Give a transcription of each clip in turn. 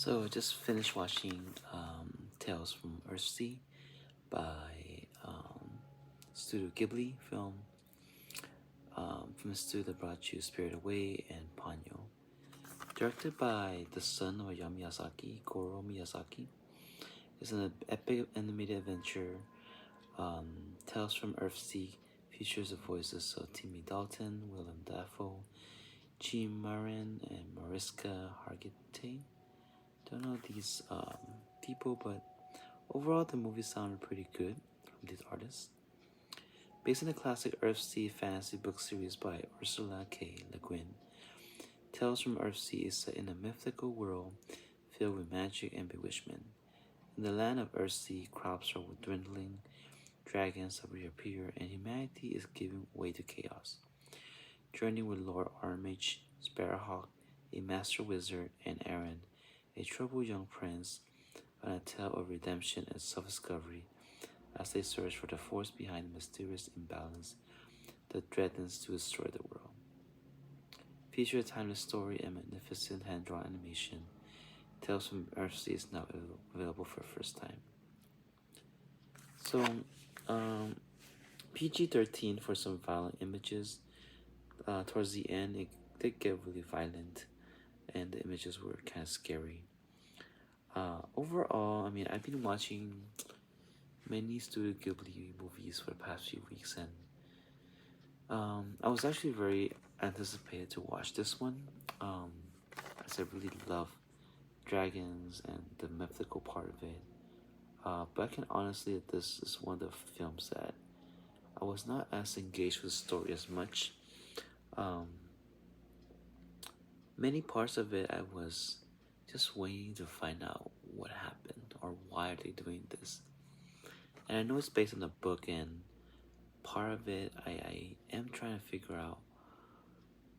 So I just finished watching Tales from Earthsea by Studio Ghibli from the studio that brought you Spirit Away and Ponyo. Directed by the son of Hayao Miyazaki, Goro Miyazaki. It's an epic animated adventure. Tales from Earthsea features the voices of Timmy Dalton, Willem Dafoe, Jim Marin, and Mariska Hargitay. Don't know these people, but overall the movie sounded pretty good from these artists. Based on the classic Earthsea fantasy book series by Ursula K. Le Guin, Tales from Earthsea is set in a mythical world filled with magic and bewitchment. In the land of Earthsea, crops are dwindling, dragons have reappeared, and humanity is giving way to chaos. Journey with Lord Armage, Sparrowhawk, a master wizard, and Aaron, a troubled young prince, on a tale of redemption and self-discovery as they search for the force behind the mysterious imbalance that threatens to destroy the world. Feature a timeless story and magnificent hand-drawn animation, Tales from Earthsea is now available for the first time. So, PG-13 for some violent images. Towards the end, it did get really violent, and the images were kind of scary. Overall, I mean, I've been watching many Studio Ghibli movies for the past few weeks, and I was actually very anticipated to watch this one, as I really love dragons and the mythical part of it. But I can honestly, this is one of the films that I was not as engaged with the story as much. Many parts of it I was just waiting to find out what happened or why are they doing this. And I know it's based on a book, and part of it I am trying to figure out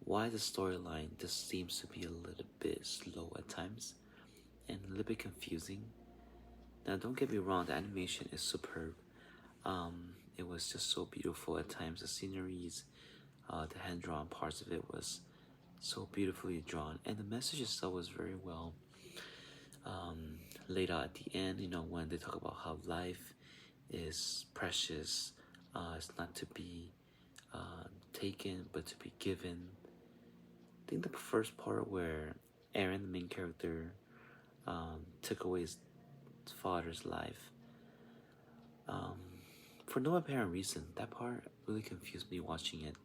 why the storyline just seems to be a little bit slow at times and a little bit confusing. Now don't get me wrong, the animation is superb. It was just so beautiful at times. The sceneries, the hand-drawn parts of it was so beautifully drawn, and the message itself was very well laid out at the end. You know, when they talk about how life is precious, it's not to be taken but to be given. I think the first part where Aaron, the main character, took away his father's life, for no apparent reason. That part really confused me watching it.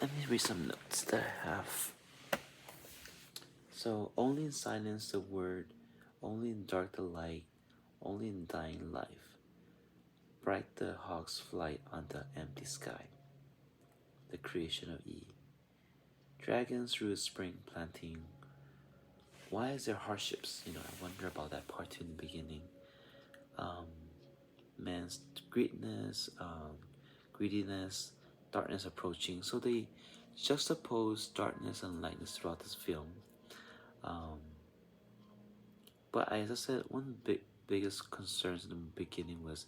Let me read some notes that I have. So, only in silence the word, only in dark the light, only in dying life. Bright the hawk's flight on the empty sky. The creation of E. Dragons through spring planting. Why is there hardships? You know, I wonder about that part too in the beginning. Man's greediness, darkness approaching. So they juxtapose darkness and lightness throughout this film. But as I said, one of the biggest concerns in the beginning was,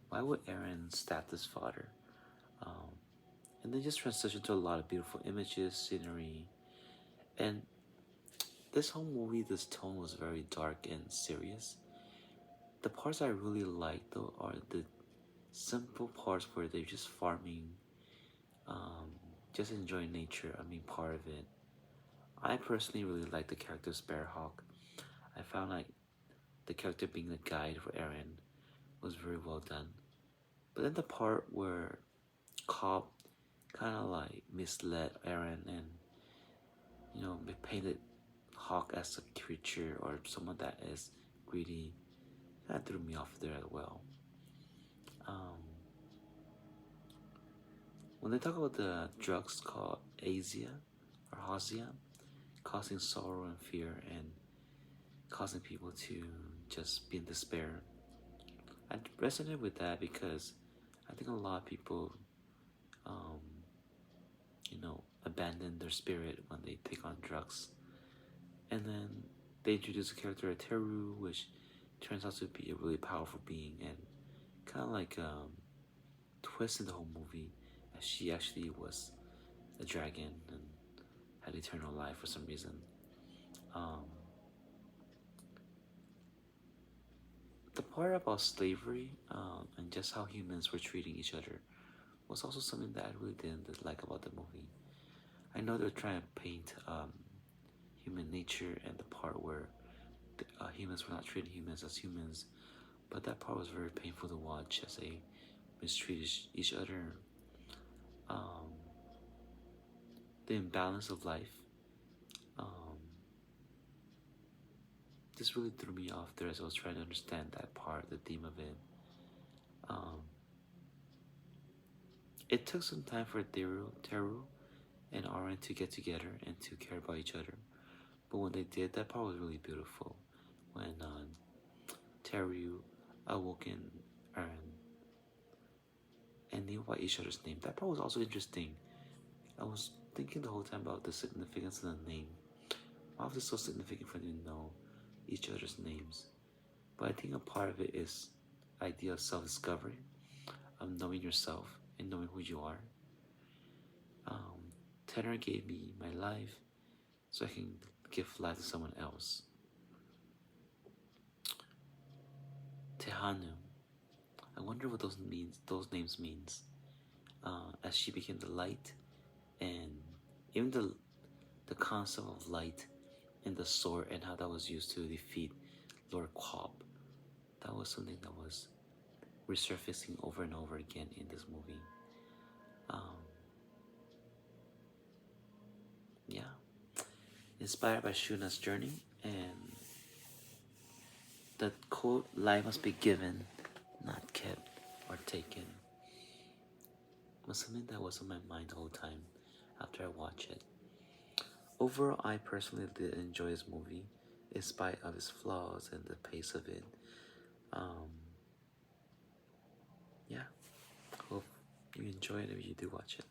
why would Aaron stab his father? And then just transitioned to a lot of beautiful images, scenery, and this whole movie, this tone was very dark and serious. The parts I really like though are the simple parts where they're just farming, just enjoying nature. I mean, part of it. I personally really like the character Sparrowhawk. I found like the character being the guide for Aaron was very well done. But then the part where Cobb kind of like misled Aaron and, you know, painted Hawk as a creature or someone that is greedy, kind of threw me off there as well. When they talk about the drugs called Asia or Hasia, causing sorrow and fear and causing people to just be in despair, I resonate with that because I think a lot of people, you know, abandon their spirit when they take on drugs. And then they introduce a character, Teru, which turns out to be a really powerful being and kind of like twist in the whole movie, as she actually was a dragon and had eternal life for some reason. Um, the part about slavery and just how humans were treating each other was also something that I really didn't like about the movie. I know they're trying to paint human nature and the part where humans were not treating humans as humans, but that part was very painful to watch as they mistreat each other. Um, the imbalance of life. Um, this really threw me off there as I was trying to understand that part, the theme of it. Um, it took some time for Teru and Aren to get together and to care about each other. But when they did, that part was really beautiful. When Teru awoke in Aren and knew about each other's name. That part was also interesting. I was thinking the whole time about the significance of the name. Why was it so significant for them to know each other's names? But I think a part of it is idea of self-discovery, of knowing yourself and knowing who you are. Tenor gave me my life so I can give life to someone else. Tehanu. I wonder what those names means. As she became the light, and even the concept of light and the sword and how that was used to defeat Lord Quab. That was something that was resurfacing over and over again in this movie. Yeah, inspired by Shuna's journey, and the quote, "Life must be given, not kept or taken," was something that was on my mind the whole time after I watched it. Overall, I personally did enjoy this movie, in spite of its flaws and the pace of it. Um, yeah, hope you enjoy it if you do watch it.